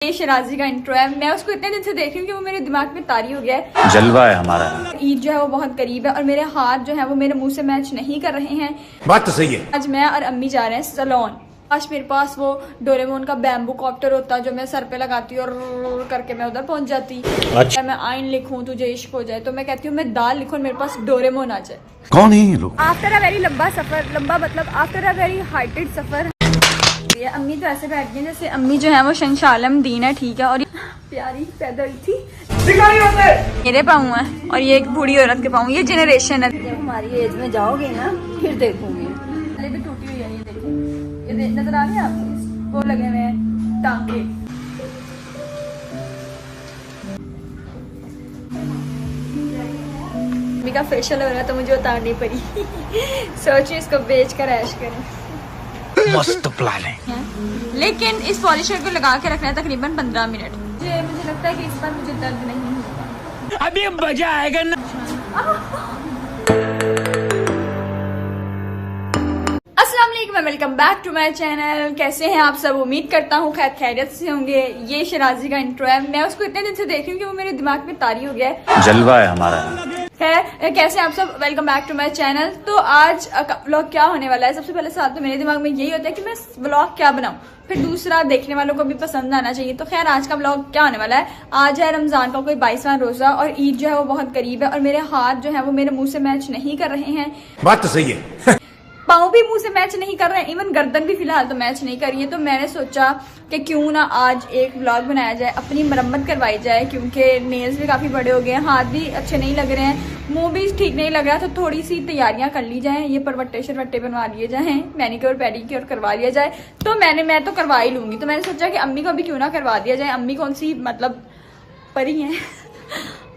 ये शराजी का इंट्रो है। मैं उसको इतने दिन से देख रही हूँ कि वो मेरे दिमाग में तारी हो गया है। जलवा है हमारा। ईद जो है वो बहुत करीब है और मेरे हाथ जो है वो मेरे मुंह से मैच नहीं कर रहे हैं। बात तो सही है। आज मैं और अम्मी जा रहे हैं सलोन। आज मेरे पास वो डोरेमोन का बैम्बू कॉप्टर होता जो मैं सर पे लगाती और करके मैं उधर पहुंच जाती। अच्छा। मैं आइन लिखूं तुझे इश्क हो जाए तो मैं कहती हूँ मैं दाल लिखूं मेरे पास डोरेमोन आ जाए। कौन है ये लोग? आफ्टर अ वेरी लंबा सफर, लंबा मतलब आफ्टर अ वेरी हाइटेड सफर। अम्मी तो ऐसे बैठ गई जैसे अम्मी जो है वो शंशालम दीन है, ठीक है। और प्यारी पैदा हुई थी, मेरे पाँव है और ये एक बूढ़ी औरत के पाँव। ये जनरेशन है। जब हमारी एज में जाओगे ना फिर देखूंगी। पहले भी टूटी हुई है, ये देखिए, ये नजर आ रही है आपको, वो लगे हुए हैं टांके। अम्मी का फेशियल हो रहा है तो मुझे उतारनी पड़ी। सोचिए इसको बेच कर ऐश करें। मस्त प्लान है। लेकिन इस पॉलिशर को लगा के रखना है तकरीबन 15 मिनट। मुझे लगता है कि इस बार मुझे दर्द नहीं होगा। अभी मजा आएगा ना। अस्सलाम वालेकुम, welcome back to my channel. कैसे हैं आप सब? उम्मीद करता हूँ खैर खैरियत से होंगे। ये शराजी का इंट्रो है। मैं उसको इतने दिन से देख रही हूँ कि वो मेरे दिमाग में तारी हो गया है। जलवा है हमारा। खैर कैसे आप सब? Welcome back to my channel. तो आज का व्लॉग क्या होने वाला है? सबसे पहले साथ तो मेरे दिमाग में यही होता है कि मैं व्लॉग क्या बनाऊं, फिर दूसरा देखने वालों को भी पसंद आना चाहिए। तो खैर आज का व्लॉग क्या होने वाला है? आज है रमजान का कोई 22वां रोजा और ईद जो है वो बहुत करीब है और मेरे हाथ जो है वो मेरे मुंह से मैच नहीं कर रहे हैं। बात तो सही है। पाँव भी मुंह से मैच नहीं कर रहे हैं, इवन गर्दन भी फिलहाल तो मैच नहीं कर रही है। तो मैंने सोचा कि क्यों ना आज एक व्लॉग बनाया जाए, अपनी मरम्मत करवाई जाए, क्योंकि नेल्स भी काफी बड़े हो गए हैं, हाथ भी अच्छे नहीं लग रहे हैं, मुंह भी ठीक नहीं लग रहा। तो थोड़ी सी तैयारियां कर ली जाए, ये परवट्टे शरवट्टे बनवा लिए जाए, मैनिक्योर पेडिक्योर करवा लिया जाए। तो मैं तो करवा ही लूंगी। तो मैंने सोचा कि अम्मी को भी क्यों ना करवा दिया जाए। अम्मी कौन सी मतलब परी है।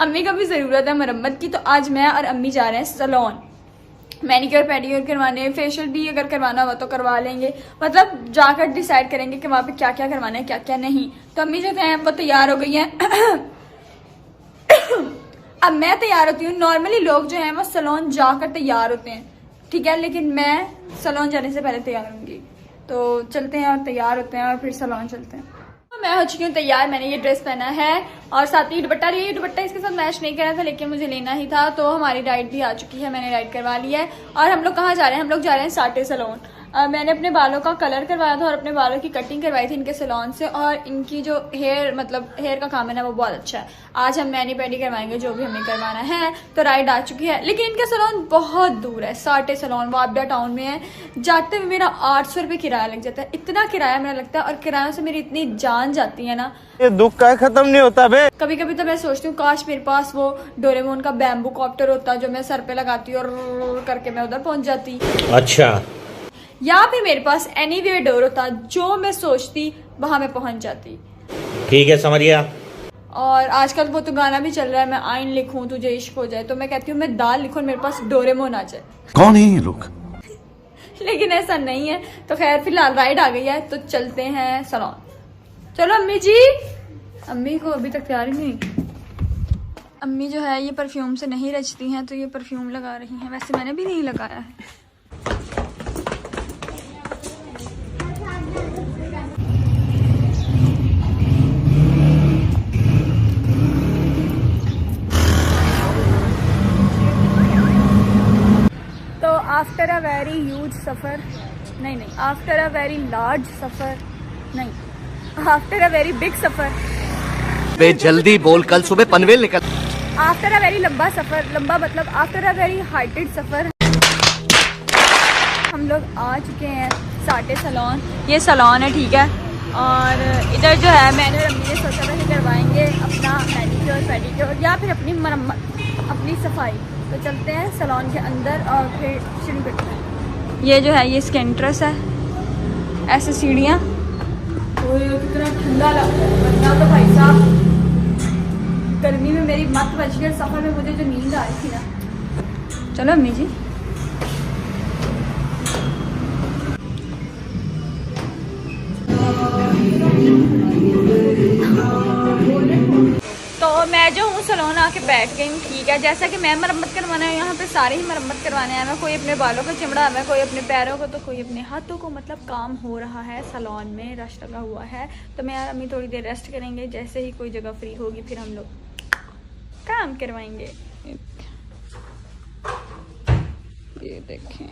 अम्मी को भी जरूरत है मरम्मत की। तो आज मैं और अम्मी जा रहे हैं सलोन, मैनिक्योर पेडिक्योर करवाने, फेशियल भी अगर करवाना हुआ तो करवा लेंगे। मतलब जाकर डिसाइड करेंगे कि वहाँ पे क्या क्या करवाना है, क्या क्या नहीं। तो अम्मी जो है वो तैयार हो गई हैं। अब मैं तैयार होती हूँ। नॉर्मली लोग जो हैं वो सलोन जाकर तैयार होते हैं, ठीक है, लेकिन मैं सलोन जाने से पहले तैयार होंगी। तो चलते हैं और तैयार होते हैं और फिर सलोन चलते हैं। मैं हो चुकी हूँ तैयार। मैंने ये ड्रेस पहना है और साथ ही दुपट्टा लिया। ये दुपट्टा इसके साथ मैच नहीं करा था लेकिन मुझे लेना ही था। तो हमारी राइड भी आ चुकी है, मैंने राइड करवा ली है। और हम लोग कहाँ जा रहे हैं? हम लोग जा रहे हैं साटे सलोन। मैंने अपने बालों का कलर करवाया था और अपने बालों की कटिंग करवाई थी इनके सलोन से। और इनकी जो हेयर का काम है ना वो बहुत अच्छा है। आज हम मैनी पेडी करवाएंगे जो भी हमें करवाना है। तो राइड आ चुकी है लेकिन इनका सलोन बहुत दूर है। साटे सलोन वाबडा टाउन में है। जाते हुए मेरा 800 रुपये किराया लग जाता है। इतना किराया मेरा लगता है और किरायों से मेरी इतनी जान जाती है ना, ये दुख का खत्म नहीं होता बे। कभी कभी तो मैं सोचती हूँ काश मेरे पास वो डोरेमोन का बैम्बू कॉप्टर होता जो मैं सर पे लगाती और करके मैं उधर पहुंच जाती। अच्छा। या फिर मेरे पास एनीवेयर डोर होता, जो मैं सोचती वहां मैं पहुंच जाती। ठीक है, समझ गया। और आजकल वो तो गाना भी चल रहा है, मैं आइन लिखूं तुझे इश्क हो जाए तो मैं कहती हूँ मैं दाल लिखूं मेरे पास डोरेमोन आ जाए। कौन है ये लोग? लेकिन ऐसा नहीं है। तो खैर फिलहाल राइड आ गई है तो चलते हैं सलोन। चलो अम्मी जी। अम्मी को अभी तक तैयार ही नहीं। अम्मी जो है ये परफ्यूम से नहीं रचती हैं तो ये परफ्यूम लगा रही हैं। वैसे मैंने भी नहीं लगाया है। तो आफ्टर अ वेरी ह्यूज सफ़र नहीं, आफ्टर अ वेरी लार्ज सफ़र नहीं, आफ्टर अ वेरी बिग सफ़र। बे जल्दी बोल, कल सुबह पनवेल निकल। आफ्टर अ वेरी लंबा सफ़र, लंबा मतलब आफ्टर अ वेरी हाइटेड सफ़र। हम लोग आ चुके हैं साटे सलोन। ये सलोन है, ठीक है। और इधर जो है मैंने और अम्मी ने सोचा था कि करवाएंगे अपना मैनिक्योर पेडिक्योर या फिर अपनी मरम्मत, अपनी सफाई। तो चलते हैं सलोन के अंदर और फिर शुरू करते हैं। ये जो है ये इसके एंट्रेंस है, ऐसे सीढ़ियाँ। तो कितना ठंडा लग रहा है, वरना तो भाई साहब गर्मी में मेरी मत बच गई। सफर में मुझे जो नींद आ रही थी ना। चलो अम्मी जी। तो मैं मैं जो हूँ सलोन आके बैठ गई हूँ, ठीक है। जैसा कि मैं मरम्मत करवाना है, यहाँ पे सारे ही मरम्मत करवाने आए हैं। कोई अपने बालों का चिमड़ा है, कोई अपने पैरों को, तो कोई अपने हाथों को। मतलब काम हो रहा है सलोन में, रश लगा हुआ है। तो मैं यार अम्मी थोड़ी देर रेस्ट करेंगे, जैसे ही कोई जगह फ्री होगी फिर हम लोग काम करवाएंगे। ये देखें,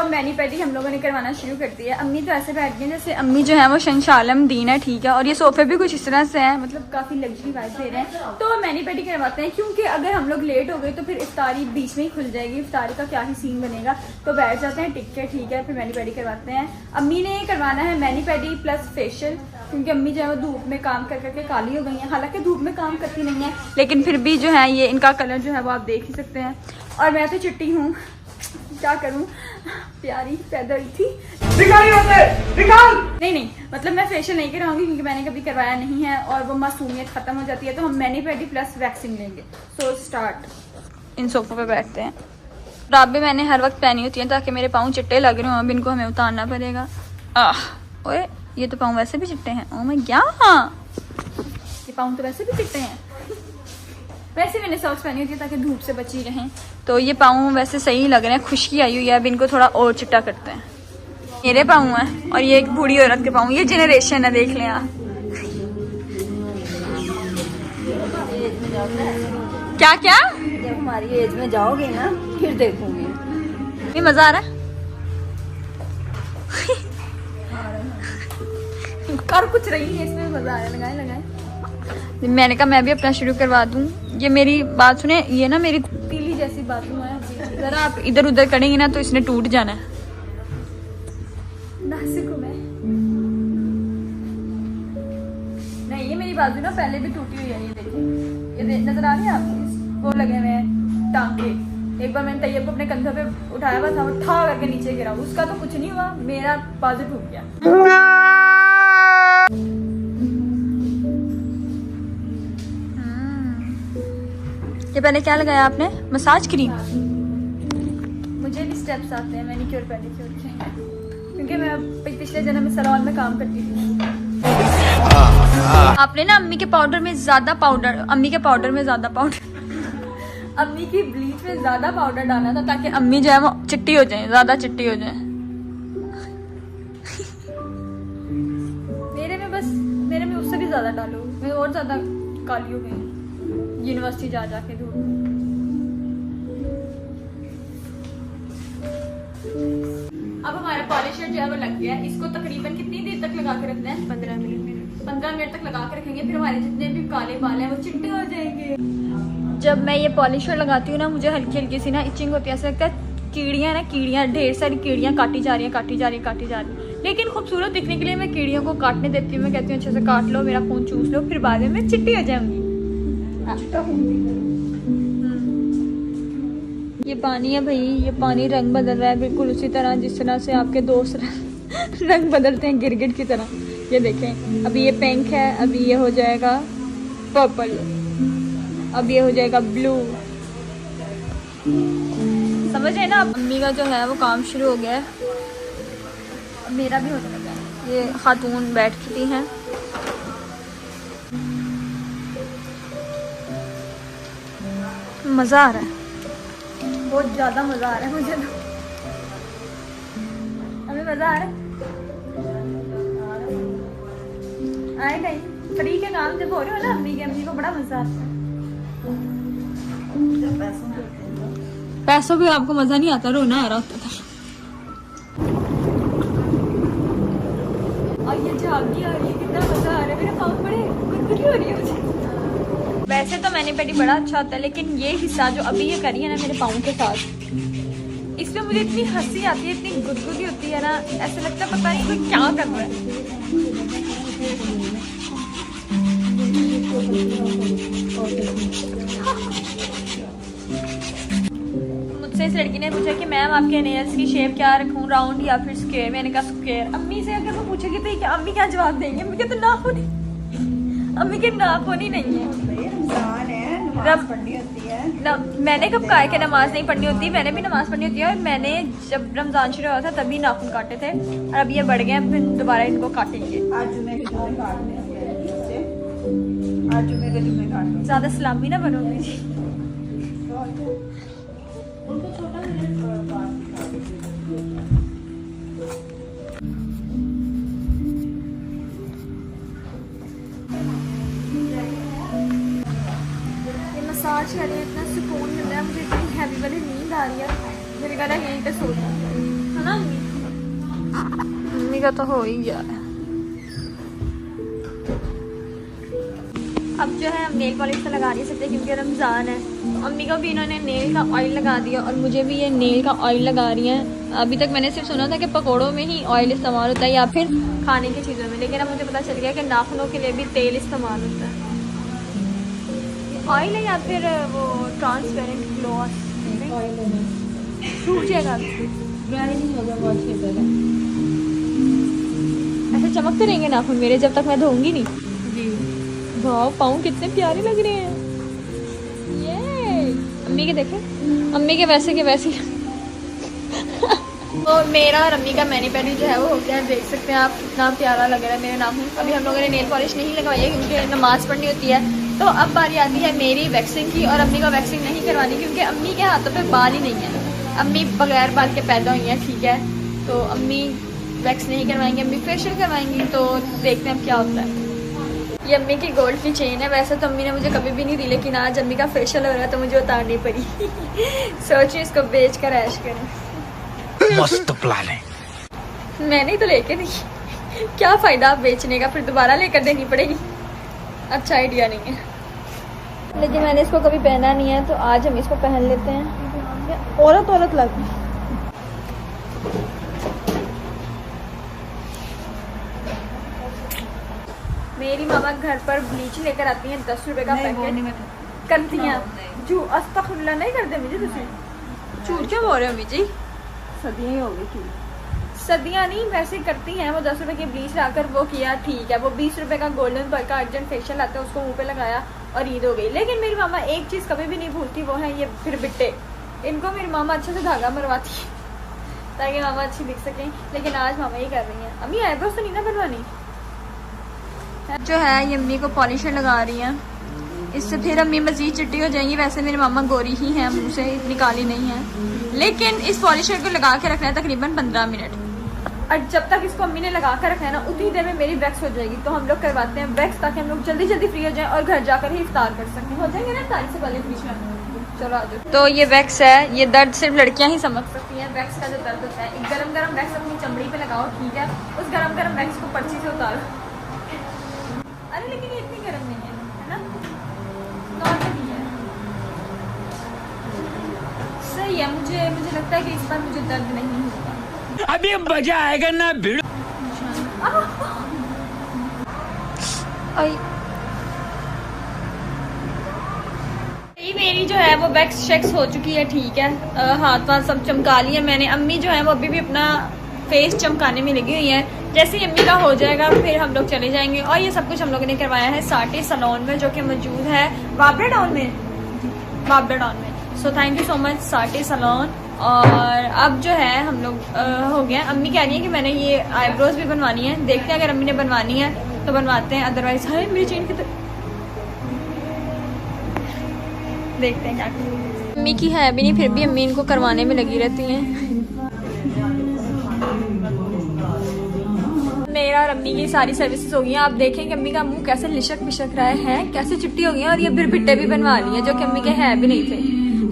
मैनी पेडी हम लोगों ने करवाना शुरू कर दिया। अम्मी तो ऐसे बैठ गई जैसे अम्मी जो है वो शंशालम दीन है, ठीक है। और ये सोफे भी कुछ इस तरह से हैं, मतलब काफ़ी लग्जरी वाइब दे रहे हैं। तो मैनी पेडी करवाते हैं, क्योंकि अगर हम लोग लेट हो गए तो फिर इफ्तारी बीच में ही खुल जाएगी, इफ्तारी का क्या ही सीन बनेगा। तो बैठ जाते हैं टिक के, ठीक है। फिर मैनी पेडी करवाते हैं। अम्मी ने करवाना है मैनी पेडी प्लस फेशियल, क्योंकि अम्मी जो है वो धूप में काम कर करके काली हो गई हैं। हालांकि धूप में काम करती नहीं है, लेकिन फिर भी जो है ये इनका कलर जो है वो आप देख ही सकते हैं। और मैं तो चिट्टी हूँ, क्या करूं, प्यारी पैदा हुई थी। निकाल! नहीं, मतलब मैं फेशियल नहीं करवाऊंगी क्योंकि मैंने कभी करवाया नहीं है और वो मासूमियत खत्म हो जाती है। तो हम मैनी पेडी प्लस वैक्सिंग लेंगे। So start. इन सोफों पे बैठते हैं। राबे मैंने हर वक्त पहनी होती है ताकि मेरे पाँव चिट्टे लग रहे हों। अब इनको हमें उतारना पड़ेगा। ओए, ये तो पाँव वैसे भी चिट्टे हैं। ओ मैं क्या, ये पाँव तो वैसे भी चिट्टे हैं। वैसे मैंने सॉक्स पहनी होती है ताकि धूप से बची रहें। तो ये पाँव वैसे सही लग रहे हैं, खुश्की आई हुई है। अब इनको थोड़ा और चिट्टा करते हैं। मेरे पाँव हैं और ये एक बूढ़ी औरत के पाँव। ये जनरेशन है, देख लें आप। क्या क्या? जब हमारी एज में जाओगे ना फिर देखूंगी। ये मजा आ रहा है। कर कुछ रही है इसमें, मजा आ रहा है। लगाए। मैंने कहा मैं भी अपना शुरू करवा दूं। ये मेरी बात सुने, ये ना मेरी तीली जैसी बाथरूम है, जरा आप इधर उधर करेंगे ना तो इसने टूट जाना है। नासिक मैं नहीं, ये मेरी बाजू ना पहले भी टूटी हुई है। ये देखिए, ये नजर आ रही है आपको, वो लगे हुए हैं टांके। एक बार मैंने तैयब को अपने कंधों पे उठाया हुआ था, वो ठा करके नीचे गिरा। उसका तो कुछ नहीं हुआ, मेरा बाजू टूट गया। ये पहले क्या लगाया आपने? Massage cream. मुझे भी स्टेप्स आते हैं मैनिक्योर पेडिक्योर के, क्योंकि मैं पिछले जन्म में सैलून में काम करती थी। आपने ना अम्मी के पाउडर में ज्यादा पाउडर, अम्मी के पाउडर में ज्यादा पाउडर, अम्मी की ब्लीच में ज्यादा पाउडर डालना था ताकि अम्मी जो है वो चिट्टी हो जाए, ज्यादा चिट्टी हो जाए। मेरे में उससे भी ज्यादा डालो, मैं और ज्यादा काली हो गई यूनिवर्सिटी जा जाके धूप। अब हमारा पॉलिशर जो है वो लग गया है। इसको तकरीबन कितनी देर तक लगा के रखना है? 15 मिनट। 15 मिनट तक लगा के रखेंगे, फिर हमारे जितने भी काले बाल हैं वो चिट्टे हो जाएंगे। जब मैं ये पॉलिशर लगाती हूँ ना, मुझे हल्की हल्की सी ना इचिंग होती है। ऐसा लगता है कीड़ियाँ, ढेर सारी कीड़ियाँ काटी जा रही हैं। लेकिन खूबसूरत दिखने के लिए मैं कीड़ियों को काटने देती हूँ। मैं कहती हूँ अच्छे से काट लो, मेरा खून चूस लो, फिर बाद में मैं चिट्टी हो जाऊंगी। ये पानी है भाई, ये पानी रंग बदल रहा है बिल्कुल उसी तरह जिस तरह से आपके दोस्त रंग बदलते हैं गिरगिट की तरह। ये देखें, अभी ये पिंक है, अभी ये हो जाएगा पर्पल, अब ये हो जाएगा ब्लू। समझ है ना? अम्मी का जो है वो काम शुरू हो गया है, मेरा भी होने लगा है। ये खातून बैठ चुकी हैं। मज़ा आ रहा है, बहुत ज़्यादा मज़ा आ रहा है मुझे तो। हमें मज़ा आ रहा है। आए नहीं, फ्री के काम जब हो रहे हो ना अम्मी को बड़ा मज़ा आता है। पैसों भी आपको मज़ा नहीं आता, रोना आ रहा होता था। और ये झागी आ रही है, कितना मज़ा आ रहा है। मेरे पाँव बड़े गुदगुदी हो रही है मुझे। वैसे तो मैंने पेटी बड़ा अच्छा होता है, लेकिन ये हिस्सा जो अभी ये करी है ना मेरे पाँव के साथ, इसमें मुझे इतनी हंसी आती है, इतनी गुदगुदी होती है ना, ऐसा लगता है पता नहीं कोई क्या कर रहा है। मुझसे इस लड़की ने पूछा कि मैम आपके नेल्स की शेप क्या रखूं, राउंड या फिर स्क्वायर। मैंने कहा स्क्वायर। अम्मी से अगर वो पूछेगी तो क्या अम्मी क्या जवाब देंगे? अम्मी के तो नाखून, अम्मी के नाखून ही नहीं है। पढ़नी होती है मैंने कब कहा है कि नमाज नहीं पढ़नी होती, मैंने भी नमाज पढ़नी होती है। और मैंने जब रमजान शुरू हुआ था तभी नाखून काटे थे और अब ये बढ़ गए हैं, फिर दोबारा इनको काटेंगे। आज जुमे के जुमे काटने हैं, आज जुमे के जुमे काटने। ज्यादा सलामी ना बनोगी जी। मसाज कर रहे हैं, इतना सुकून मिल रहा है मुझे, इतनी हैवी वाली नींद आ रही है। मेरे घर यहीं पे सो जाऊं, है ना मम्मी का तो हो ही गया है। अब जो है हम नेल पॉलिश तो लगा नहीं सकते क्योंकि रमज़ान है। अम्मी को भी इन्होंने नेल का ऑयल लगा दिया और मुझे भी ये नेल का ऑयल लगा रही हैं। अभी तक मैंने सिर्फ सुना था कि पकौड़ों में ही ऑयल इस्तेमाल होता है या फिर खाने की चीज़ों में, लेकिन अब मुझे पता चल गया कि नाखूनों के लिए भी तेल इस्तेमाल होता है। ऑयल है या फिर वो ट्रांसपेरेंट ग्लॉस सूख जाएगा, ऐसे चमकते रहेंगे नाखून मेरे जब तक मैं धोऊंगी नहीं। वाह, पाँव कितने प्यारे लग रहे हैं ये। अम्मी के देखें, अम्मी के वैसे के वैसे। तो मेरा और अम्मी का मैनी पैडी जो है वो हो गया है, देख सकते हैं आप कितना प्यारा लग रहा है मेरे नाखून। अभी हम लोगों ने नेल पॉलिश नहीं लगवाई है क्योंकि नमाज पढ़नी होती है। तो अब बारी आती है मेरी वैक्सिंग की, और अम्मी को वैक्सिंग नहीं करवानी क्योंकि अम्मी के हाथों पे बाल ही नहीं है। अम्मी बगैर बाल के पैदा हुई हैं, ठीक है, तो अम्मी वैक्स नहीं करवाएंगी, अम्मी फेशियल करवाएंगी। तो देखते हैं अब क्या होता है। ये अम्मी की गोल्ड की चेन है, वैसे तो अम्मी ने मुझे कभी भी नहीं दी, लेकिन आज अम्मी का फेशियल हो रहा है तो मुझे उतारनी पड़ी। सोचिए इसको बेच कर ऐश करें। मस्त प्लान है। मैंने तो लेके दी, क्या फायदा बेचने का, फिर दोबारा लेकर देनी पड़ेगी। अच्छा आइडिया नहीं है, लेकिन मैंने इसको कभी पहना नहीं है तो आज हम इसको पहन लेते हैं। औरत औरत लग रही। मेरी मामा घर पर ब्लीच लेकर आती हैं 10 रुपए का पैकेट करती हैं। जू अस्तगफिरुल्लाह नहीं करते मुझे, तुझे झूठ क्यों बोल रहे हो जी? सदियाँ ही हो गई थी। सदियाँ नहीं, वैसे करती हैं वो। 10 रुपए की ब्लीच लाकर वो किया, ठीक है। वो 20 रुपए का गोल्डन पर का अर्जेंट फेशियल आता है, उसको मुंह पे लगाया और ईद हो गई। लेकिन मेरी मामा एक चीज़ कभी भी नहीं भूलती, वो है ये फिर बिट्टे। इनको मेरी मामा अच्छे से धागा मरवाती है ताकि मामा अच्छी दिख सकें, लेकिन आज मामा ही कर रही हैं। अम्मी आईब्रोज तो नहीं ना बनवानी? जो है ये अम्मी को पॉलिशर लगा रही हैं, इससे फिर अम्मी मजीद चिट्टी हो जाएंगी। वैसे मेरी मामा गोरी ही हैं, मुँह से इतनी काली नहीं है, लेकिन इस पॉलिशर को लगा के रखना है तकरीबन 15 मिनट। और जब तक इसको अम्मी ने लगा कर रखा है ना, उतनी देर में मेरी वैक्स हो जाएगी। तो हम लोग करवाते हैं वैक्स ताकि हम लोग जल्दी जल्दी फ्री हो जाएं और घर जाकर ही इफ्तार कर सकें। हो जाएंगे ना तारीख से पहले फ्री में। चलो आ जाओ। तो ये वैक्स है, ये दर्द सिर्फ लड़कियां ही समझ सकती हैं। वैक्स का जो दर्द होता है, एक गरम गरम वैक्स अपनी चमड़ी पे लगाओ, ठीक है। उस गरम गरम वैक्स को पर्ची से उतारो। अरे लेकिन ये इतनी गर्म नहीं है ना, नॉर्मल है, सही है। मुझे लगता है कि इस बार मुझे दर्द नहीं होगा। अभी मजा आएगा ना भिड़। मेरी जो है वो वैक्स शेक्स हो चुकी है, ठीक है। हाथ वाथ सब चमका लिए मैंने। अम्मी जो है वो अभी भी अपना फेस चमकाने में लगी हुई है। जैसे ही अम्मी का हो जाएगा फिर हम लोग चले जाएंगे। और ये सब कुछ हम लोगों ने करवाया है साटे सलोन में, जो कि मौजूद है बाबरा टाउन में। So thank you so much साटे सलोन। और अब जो है हम लोग हो गया। अम्मी कह रही है कि मैंने ये आईब्रोज भी बनवानी है। देखते हैं अगर अम्मी ने बनवानी है तो बनवाते हैं, अदरवाइज है मेरी चेन की। देखते हैं क्या अम्मी की है भी नहीं, फिर भी अम्मी इनको करवाने में लगी रहती हैं। मेरा और अम्मी की सारी सर्विसेज हो गई हैं। आप देखें कि अम्मी का मुंह कैसे लिशक बिशक रहा है, कैसे चिट्टी हो गई है। और ये फिर बिट्टे भी बनवा लिए जो कि अम्मी के है भी नहीं थे।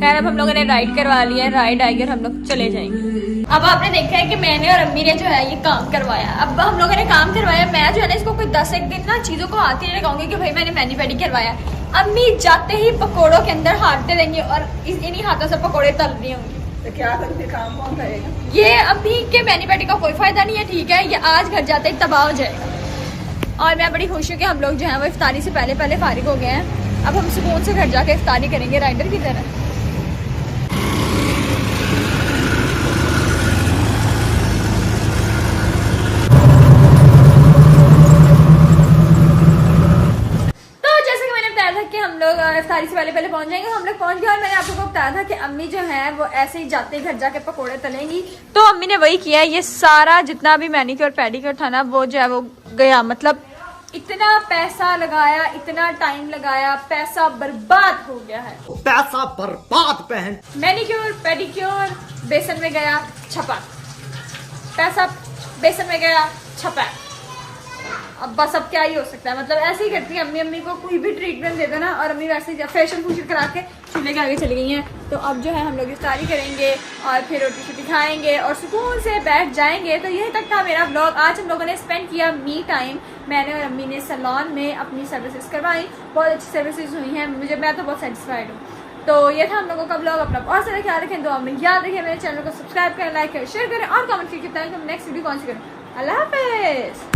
खैर अब हम लोगों ने राइड करवा लिया है, राइड आएगी और हम लोग चले जाएंगे। अब आपने देखा है कि मैंने और अम्मी ने जो है ये काम करवाया। अब हम लोगों ने काम करवाया, मैं जो है ना इसको कोई 10 दिन ना चीजों को हाथ ही नहीं लगाऊंगी कि भाई मैंने मैनी पैडी करवाया। अम्मी जाते ही पकौड़ों के अंदर हाथ दे देंगे और इन्हीं हाथों से पकौड़े तल रही होंगी। तो क्या करते, काम कौन करेगा? ये अम्मी के मैनी पैडी का कोई फायदा नहीं है, ठीक है। ये आज घर जाते ही तबाह हो जाएगा। और मैं बड़ी खुश हूँ कि हम लोग जो है वो इफ्तारी से पहले फारिग हो गए हैं। अब हम सुकून से घर जाके इफ्तारी करेंगे राइडर की तरह। इफ्तारी से पहले पहले पहुंच जाएंगे। हम लोग पहुंच गए और मैंने आप लोगों को बताया था कि अम्मी जो है वो ऐसे ही जाते ही घर जाके पकोड़े तलेंगी, तो अम्मी ने वही किया। ये सारा जितना भी मैनिक्योर पेडिक्योर था ना वो जो है वो गया, मतलब इतना पैसा लगाया, इतना टाइम लगाया, पैसा बर्बाद हो गया है। पैसा बर्बाद बहन। मैनिक्योर पेडिक्योर बेसन में गया छपा, पैसा बेसन में गया छपा। अब बस अब क्या ही हो सकता है, मतलब ऐसे ही करती है अम्मी। अम्मी को कोई भी ट्रीटमेंट दे दो ना और अम्मी वैसे ही फेशियल फूशियल करा के चूल्हे के आगे चली गई हैं। तो अब जो है हम लोग इफ्तारी करेंगे और फिर रोटी शोटी खाएंगे और सुकून से बैठ जाएंगे। तो यही तक था मेरा ब्लॉग। आज हम लोगों ने स्पेंड किया मी टाइम। मैंने और अम्मी ने सैलून में अपनी सर्विसेज करवाई, बहुत अच्छी सर्विसेज हुई हैं मुझे, मैं तो बहुत सेटिस्फाइड हूँ। तो ये था हम लोगों का ब्लॉग। अपना बहुत सारा ख्याल रखें, दुआ में याद रखें, मेरे चैनल को सब्सक्राइब करें, लाइक करें, शेयर करें और कमेंट करके बताएं कि हम नेक्स्ट वीडियो कौन सी करें। अल्लाह हाफिज़।